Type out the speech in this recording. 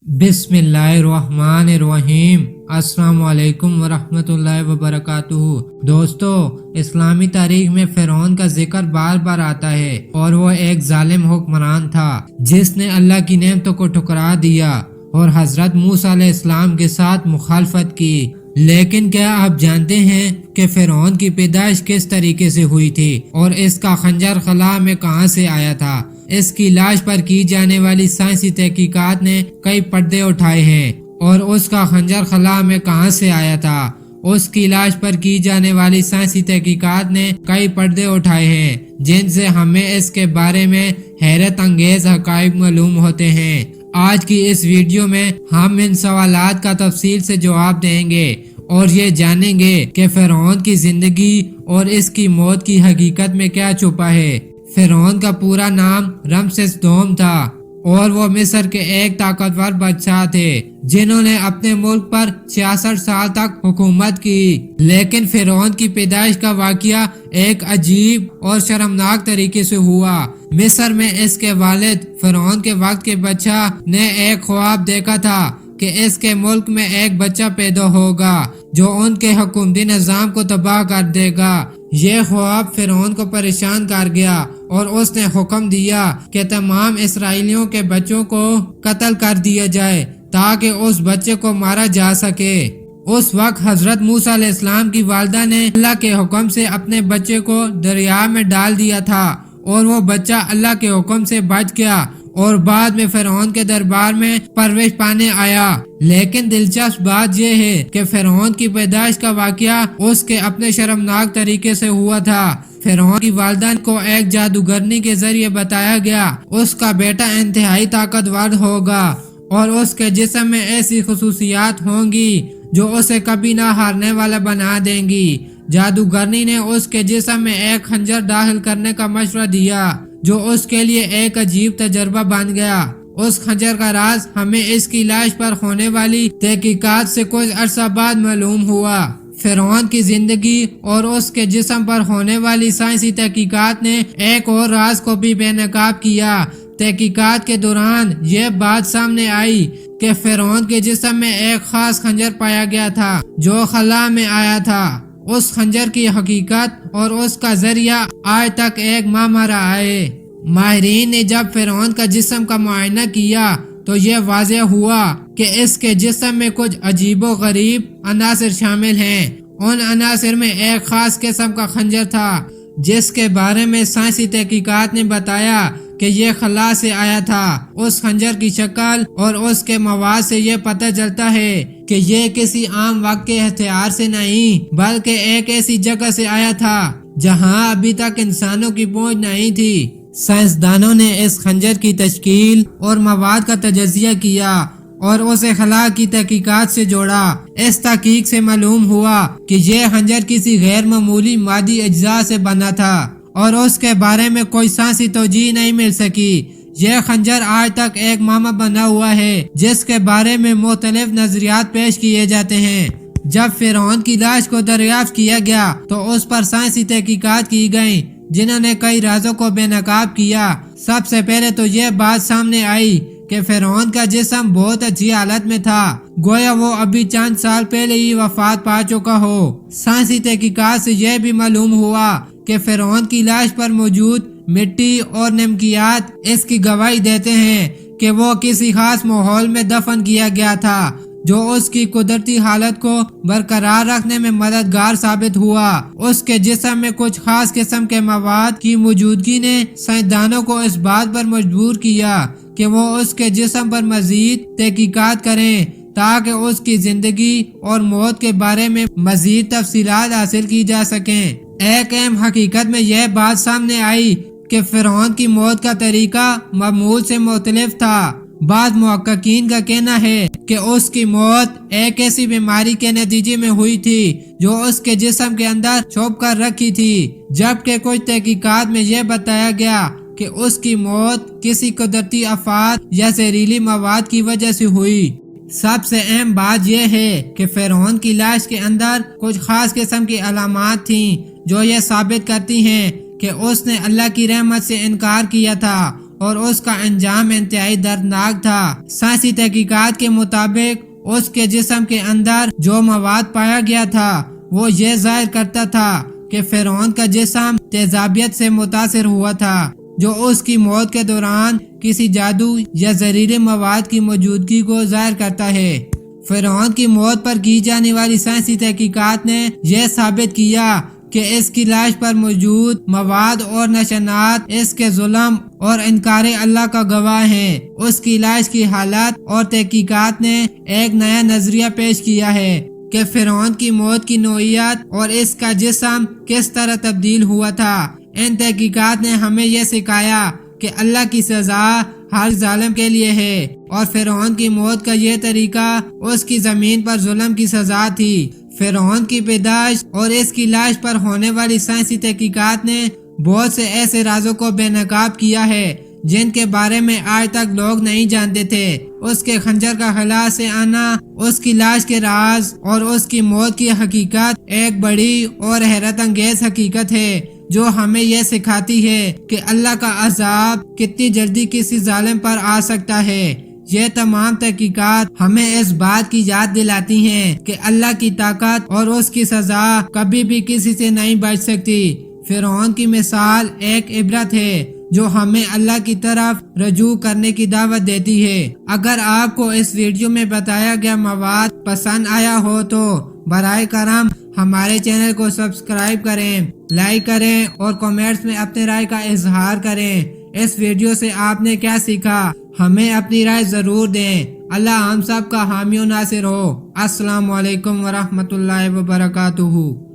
بسم اللہ الرحمن الرحیم۔ السلام علیکم ورحمۃ اللہ وبرکاتہ۔ دوستو، اسلامی تاریخ میں فرعون کا ذکر بار بار آتا ہے اور وہ ایک ظالم حکمران تھا جس نے اللہ کی نعمتوں کو ٹھکرا دیا اور حضرت موسیٰ علیہ السلام کے ساتھ مخالفت کی۔ لیکن کیا آپ جانتے ہیں کہ فرعون کی پیدائش کس طریقے سے ہوئی تھی اور اس کا خنجر خلا میں کہاں سے آیا تھا؟ اس کی لاش پر کی جانے والی سائنسی تحقیقات نے کئی پردے اٹھائے ہیں۔ اور اس کا خنجر خلا میں کہاں سے آیا تھا؟ اس کی لاش پر کی جانے والی سائنسی تحقیقات نے کئی پردے اٹھائے ہیں جن سے ہمیں اس کے بارے میں حیرت انگیز حقائق معلوم ہوتے ہیں۔ آج کی اس ویڈیو میں ہم ان سوالات کا تفصیل سے جواب دیں گے اور یہ جانیں گے کہ فرعون کی زندگی اور اس کی موت کی حقیقت میں کیا چھپا ہے۔ فرعون کا پورا نام رمسیس دوم تھا اور وہ مصر کے ایک طاقتور بادشاہ تھے جنہوں نے اپنے ملک پر 66 سال تک حکومت کی۔ لیکن فرعون کی پیدائش کا واقعہ ایک عجیب اور شرمناک طریقے سے ہوا۔ مصر میں اس کے والد فرعون کے وقت کے بادشاہ نے ایک خواب دیکھا تھا کہ اس کے ملک میں ایک بچہ پیدا ہوگا جو ان کے حکومتی نظام کو تباہ کر دے گا۔ یہ خواب فرعون کو پریشان کر گیا اور اس نے حکم دیا کہ تمام اسرائیلیوں کے بچوں کو قتل کر دیا جائے تاکہ اس بچے کو مارا جا سکے۔ اس وقت حضرت موسیٰ علیہ السلام کی والدہ نے اللہ کے حکم سے اپنے بچے کو دریا میں ڈال دیا تھا اور وہ بچہ اللہ کے حکم سے بچ گیا اور بعد میں فرعون کے دربار میں پرورش پانے آیا۔ لیکن دلچسپ بات یہ ہے کہ فرعون کی پیدائش کا واقعہ اس کے اپنے شرمناک طریقے سے ہوا تھا۔ فرعون کی والدہ کو ایک جادوگرنی کے ذریعے بتایا گیا اس کا بیٹا انتہائی طاقتور ہوگا اور اس کے جسم میں ایسی خصوصیات ہوں گی جو اسے کبھی نہ ہارنے والا بنا دیں گی۔ جادوگرنی نے اس کے جسم میں ایک خنجر داخل کرنے کا مشورہ دیا جو اس کے لیے ایک عجیب تجربہ بن گیا۔ اس خنجر کا راز ہمیں اس کی لاش پر ہونے والی تحقیقات سے کچھ عرصہ بعد معلوم ہوا۔ فرعون کی زندگی اور اس کے جسم پر ہونے والی سائنسی تحقیقات نے ایک اور راز کو بھی بے نقاب کیا۔ تحقیقات کے دوران یہ بات سامنے آئی کہ فرعون کے جسم میں ایک خاص خنجر پایا گیا تھا جو خلا میں آیا تھا۔ اس خنجر کی حقیقت اور اس کا ذریعہ آج تک ایک معمہ رہا ہے۔ ماہرین نے جب فرعون کا جسم کا معائنہ کیا تو یہ واضح ہوا کہ اس کے جسم میں کچھ عجیب و غریب عناصر شامل ہیں۔ ان عناصر میں ایک خاص قسم کا خنجر تھا جس کے بارے میں سائنسی تحقیقات نے بتایا کہ یہ خلا سے آیا تھا۔ اس خنجر کی شکل اور اس کے مواد سے یہ پتہ چلتا ہے کہ یہ کسی عام وقت کے ہتھیار سے نہیں بلکہ ایک ایسی جگہ سے آیا تھا جہاں ابھی تک انسانوں کی پہنچ نہیں تھی۔ سائنسدانوں نے اس خنجر کی تشکیل اور مواد کا تجزیہ کیا اور اسے خلا کی تحقیقات سے جوڑا۔ اس تحقیق سے معلوم ہوا کہ یہ خنجر کسی غیر معمولی مادی اجزاء سے بنا تھا اور اس کے بارے میں کوئی سائنسی توجیہ نہیں مل سکی۔ یہ خنجر آج تک ایک معمہ بنا ہوا ہے جس کے بارے میں مختلف نظریات پیش کیے جاتے ہیں۔ جب فرعون کی لاش کو دریافت کیا گیا تو اس پر سائنسی تحقیقات کی گئیں جنہوں نے کئی رازوں کو بے نقاب کیا۔ سب سے پہلے تو یہ بات سامنے آئی کہ فرعون کا جسم بہت اچھی حالت میں تھا، گویا وہ ابھی چند سال پہلے ہی وفات پا چکا ہو۔ سائنسی تحقیقات سے یہ بھی معلوم ہوا کہ فرعون کی لاش پر موجود مٹی اور نمکیات اس کی گواہی دیتے ہیں کہ وہ کسی خاص ماحول میں دفن کیا گیا تھا جو اس کی قدرتی حالت کو برقرار رکھنے میں مددگار ثابت ہوا۔ اس کے جسم میں کچھ خاص قسم کے مواد کی موجودگی نے سائنسدانوں کو اس بات پر مجبور کیا کہ وہ اس کے جسم پر مزید تحقیقات کریں تاکہ اس کی زندگی اور موت کے بارے میں مزید تفصیلات حاصل کی جا سکیں۔ ایک اہم حقیقت میں یہ بات سامنے آئی کہ فرعون کی موت کا طریقہ معمول سے مختلف تھا۔ بعض محققین کا کہنا ہے کہ اس کی موت ایک ایسی بیماری کے نتیجے میں ہوئی تھی جو اس کے جسم کے اندر چھپ کر رکھی تھی، جبکہ کچھ تحقیقات میں یہ بتایا گیا کہ اس کی موت کسی قدرتی آفات یا زہریلی مواد کی وجہ سے ہوئی۔ سب سے اہم بات یہ ہے کہ فرعون کی لاش کے اندر کچھ خاص قسم کی علامات تھیں جو یہ ثابت کرتی ہیں کہ اس نے اللہ کی رحمت سے انکار کیا تھا اور اس کا انجام انتہائی دردناک تھا۔ سائنسی تحقیقات کے مطابق اس کے جسم کے اندر جو مواد پایا گیا تھا وہ یہ ظاہر کرتا تھا کہ فرعون کا جسم تیزابیت سے متاثر ہوا تھا، جو اس کی موت کے دوران کسی جادو یا زہریلے مواد کی موجودگی کو ظاہر کرتا ہے۔ فرعون کی موت پر کی جانے والی سائنسی تحقیقات نے یہ ثابت کیا کہ اس کی لاش پر موجود مواد اور نشانات اس کے ظلم اور انکار اللہ کا گواہ ہیں۔ اس کی لاش کی حالت اور تحقیقات نے ایک نیا نظریہ پیش کیا ہے کہ فرعون کی موت کی نوعیت اور اس کا جسم کس طرح تبدیل ہوا تھا۔ ان تحقیقات نے ہمیں یہ سکھایا کہ اللہ کی سزا ہر ظالم کے لیے ہے، اور فرعون کی موت کا یہ طریقہ اس کی زمین پر ظلم کی سزا تھی۔ فرعون کی پیدائش اور اس کی لاش پر ہونے والی سائنسی تحقیقات نے بہت سے ایسے رازوں کو بے نقاب کیا ہے جن کے بارے میں آج تک لوگ نہیں جانتے تھے۔ اس کے خنجر کا خلا سے آنا، اس کی لاش کے راز اور اس کی موت کی حقیقت ایک بڑی اور حیرت انگیز حقیقت ہے جو ہمیں یہ سکھاتی ہے کہ اللہ کا عذاب کتنی جلدی کسی ظالم پر آ سکتا ہے۔ یہ تمام تحقیقات ہمیں اس بات کی یاد دلاتی ہیں کہ اللہ کی طاقت اور اس کی سزا کبھی بھی کسی سے نہیں بچ سکتی۔ فرعون کی مثال ایک عبرت ہے جو ہمیں اللہ کی طرف رجوع کرنے کی دعوت دیتی ہے۔ اگر آپ کو اس ویڈیو میں بتایا گیا مواد پسند آیا ہو تو براہ کرم ہمارے چینل کو سبسکرائب کریں، لائک کریں اور کمنٹس میں اپنے رائے کا اظہار کریں۔ اس ویڈیو سے آپ نے کیا سیکھا ہمیں اپنی رائے ضرور دیں۔ اللہ ہم سب کا حامی و ناصر ہو۔ السلام علیکم ورحمۃ اللہ وبرکاتہ۔